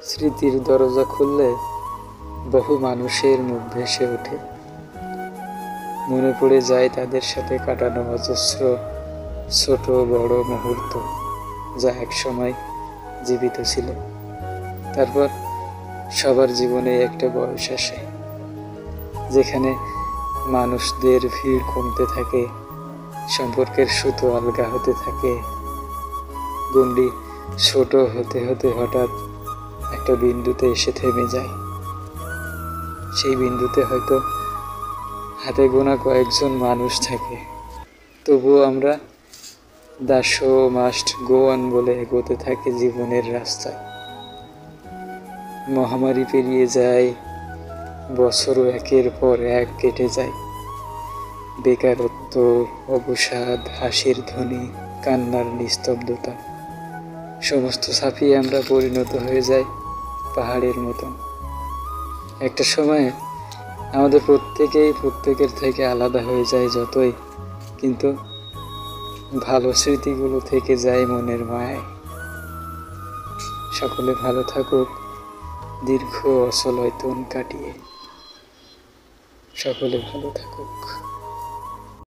স্মৃতির দরজা খুললে বহু মানুষের মুখ ভেসে ওঠে। মনে পড়ে যায় তাদের সাথে কাটানো অজস্র ছোট বড় মুহূর্ত, যা একসময় জীবিত ছিল। তারপর সবার জীবনে একটা বয়স আসে, যেখানে মানুষদের ভিড় কমতে থাকে, সম্পর্কের সুতো আলগা হতে থাকে, গণ্ডি ছোট হতে হতে হঠাৎ একটা বিন্দুতে এসে থেমে যায়। সেই বিন্দুতে হয়তো হাতে গোনা কয়েকজন মানুষ থাকে, তবুও আমরা the show must go on বলে এগোতে থাকি জীবনের রাস্তায়। মহামারী পেরিয়ে যায়, বছরও একের পর এক কেটে যায়। বেকারত্ব, অবসাদ, হাসির ধ্বনি, কান্নার নিস্তব্ধতা, সমস্ত ছাপিয়ে আমরা পরিণত হয়ে যাই পাহাড়ের মতন। একটা সময়ে আমাদের প্রত্যেকেই প্রত্যেকের থেকে আলাদা হয়ে যায় যতই, কিন্তু ভালো স্মৃতিগুলো থেকে যায় মনের মায়ায়। সকলে ভালো থাকুক দীর্ঘ অচল অয়তন কাটিয়ে। সকলে ভালো থাকুক।